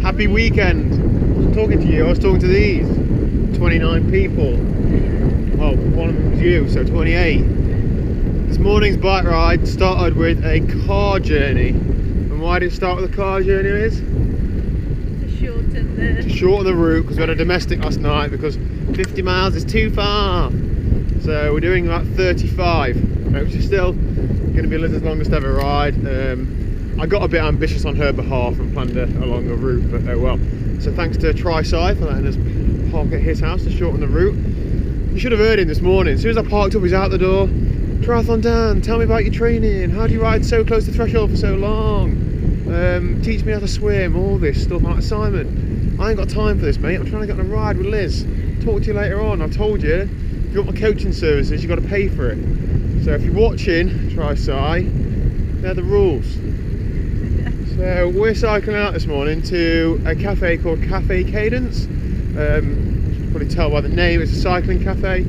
Happy weekend. I wasn't talking to you, I was talking to these 29 people. Well, one of them was you, so 28. This morning's bike ride started with a car journey. And why did it start with a car journey, Liz? To shorten the route, because we had a domestic last night, because 50 miles is too far. So we're doing about 35, which is still going to be Liz's longest ever ride. I got a bit ambitious on her behalf and planned a longer route, but oh well. So thanks to TriSci for letting us park at his house to shorten the route. You should have heard him this morning. As soon as I parked up, he's out the door. Triathlon Dan, tell me about your training. How do you ride so close to threshold for so long? Teach me how to swim, all this stuff. I'm like, Simon, I ain't got time for this, mate. I'm trying to get on a ride with Liz. Talk to you later on. I've told you, if you want my coaching services, you've got to pay for it. So if you're watching TriSci, they're the rules. So we're cycling out this morning to a cafe called Cafe Cadence. You can probably tell by the name, it's a cycling cafe.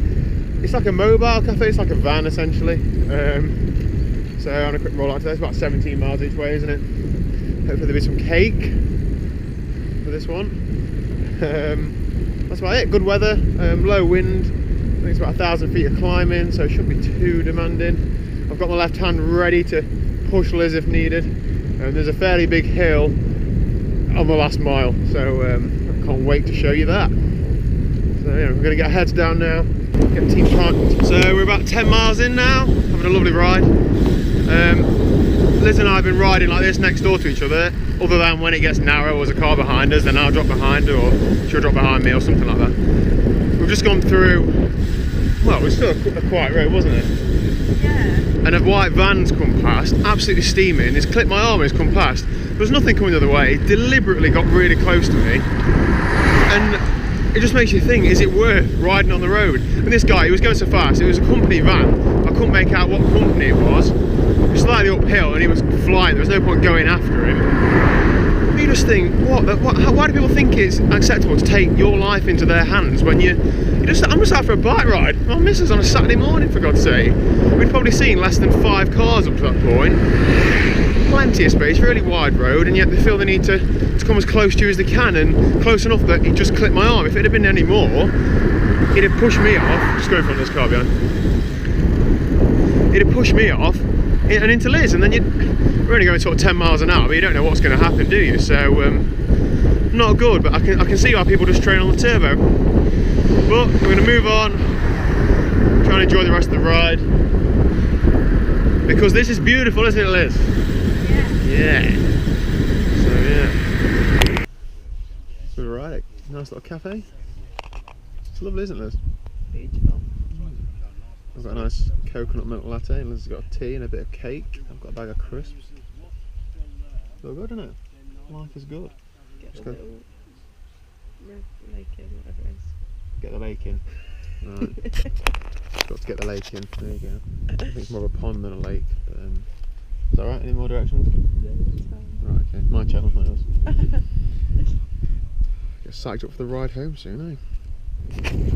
It's like a mobile cafe, it's like a van essentially. So on a quick roll out today, it's about 17 miles each way, isn't it? Hopefully there'll be some cake for this one. That's about it, good weather, low wind. I think it's about 1,000 feet of climbing, so it shouldn't be too demanding. I've got my left hand ready to push Liz if needed. There's a fairly big hill on the last mile, so I can't wait to show you that. So yeah, we're going to get our heads down now, get team pumped. So we're about 10 miles in now, having a lovely ride. Liz and I have been riding like this next door to each other than when it gets narrow, there's a car behind us, then I'll drop behind her or she'll drop behind me or something like that. We've just gone through, well, it was still a quiet road, wasn't it? Yeah. And a white van's come past, absolutely steaming. It's clipped my arm and it's come past. There was nothing coming the other way. It deliberately got really close to me. And it just makes you think, is it worth riding on the road? And this guy, he was going so fast, it was a company van. I couldn't make out what company it was. It was slightly uphill and he was flying. There was no point going after him. You just think, why do people think it's acceptable to take your life into their hands when I'm just out for a bike ride. My missus on a Saturday morning, for God's sake. We'd probably seen less than 5 cars up to that point. Plenty of space, really wide road, and yet they feel the need to come as close to you as they can, and close enough that it just clipped my arm. If it had been any more, it'd have pushed me off. Just go in front of this car behind. It'd have pushed me off and into Liz, and then we're only going sort of 10 miles an hour, but you don't know what's going to happen, do you? So not good, but I can see why people just train on the turbo. But we're going to move on, try and enjoy the rest of the ride, because this is beautiful, isn't it, Liz? Yeah. So yeah, so we're riding. Nice little cafe. It's lovely, isn't it, Liz? Beautiful. I've got a nice coconut milk latte, and Liz has got a tea and a bit of cake. I've got a bag of crisps. So good, isn't it? Life is good. Get the little lake in, whatever it is. Get the lake in. Right. Got to get the lake in. There you go. I think it's more of a pond than a lake. But, is that right? Any more directions? Right, okay. My channel, not yours. Get psyched up for the ride home soon, eh?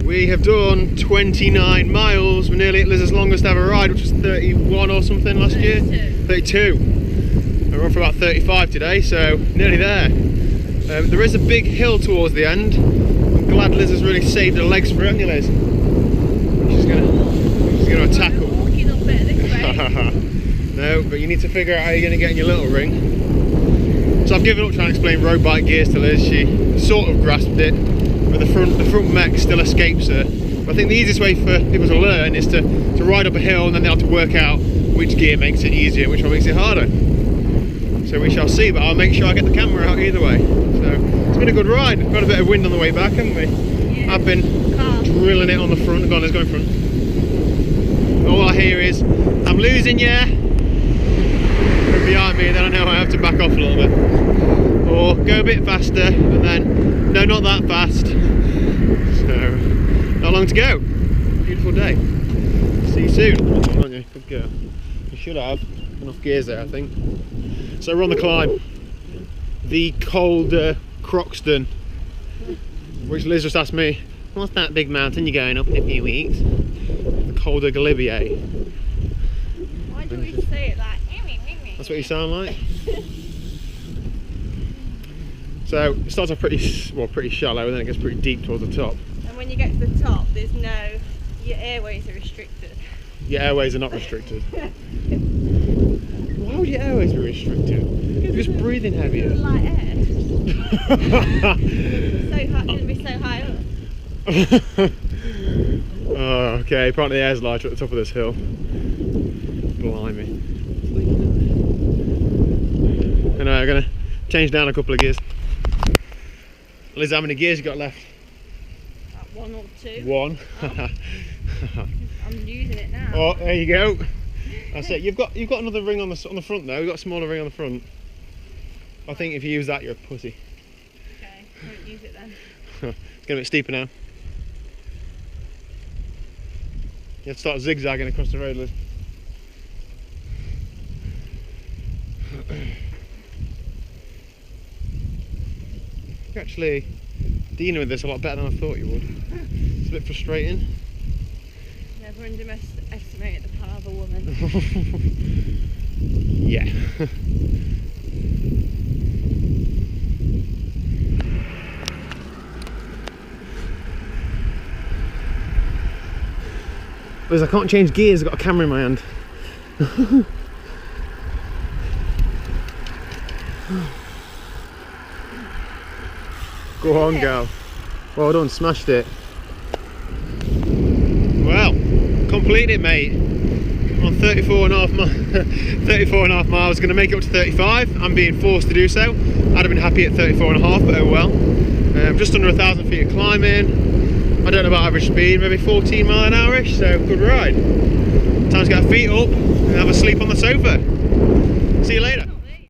We have done 29 miles. We're nearly at Liz's longest ever ride, which was 31 or something last year. 32. We're on for about 35 today, so nearly there. There is a big hill towards the end. I'm glad Liz has really saved her legs for it, haven't you, Liz? She's gonna tackle. Walking up it this way. No, but you need to figure out how you're gonna get in your little ring. So I've given up trying to explain road bike gears to Liz. She sort of grasped it, but the front mech still escapes her. But I think the easiest way for people to learn is to ride up a hill, and then they'll have to work out which gear makes it easier and which one makes it harder. So we shall see, but I'll make sure I get the camera out either way. So it's been a good ride. We've got a bit of wind on the way back, haven't we? Yeah. I've been drilling it on the front. Go on, let's go in front. All I hear is, I'm losing you. From behind me, then I know I have to back off a little bit. Or go a bit faster, and then, no, not that fast. So, not long to go. Beautiful day. See you soon. Aren't you? Good girl. You should have enough gears there, I think. So we're on the climb. The Calder Croxton, which Liz just asked me, what's that big mountain you're going up in a few weeks? The Calder Galibier. Why do we say it like? That's what you sound like? So it starts off pretty shallow, and then it gets pretty deep towards the top. And when you get to the top, there's no, your airways are restricted. Your airways are not restricted. Why would your airways be restricted? You're just breathing heavier. Light air. So high, it's going to be so high up. Oh, okay, apparently the air's lighter at the top of this hill. Blimey. Anyway, I'm going to change down a couple of gears. Liz, how many gears you got left? One or two. One. Oh. I'm using it now. Oh, there you go. That's it. You've got another ring on the front though. You've got a smaller ring on the front. I think if you use that, you're a pussy. Okay, I won't use it then. It's getting a bit steeper now. You have to start zigzagging across the road, Liz. You're actually dealing with this a lot better than I thought you would. It's a bit frustrating. Never underestimate the power of a woman. Yeah. Liz, I can't change gears, I've got a camera in my hand. Go on, girl. Well done, smashed it. Well, completed it, mate. On 34 and a half miles, going to make it up to 35. I'm being forced to do so. I'd have been happy at 34 and a half, but oh well. Just under 1,000 feet of climbing. I don't know about average speed, maybe 14 mile an hour-ish, so good ride. Time to get our feet up and have a sleep on the sofa. See you later.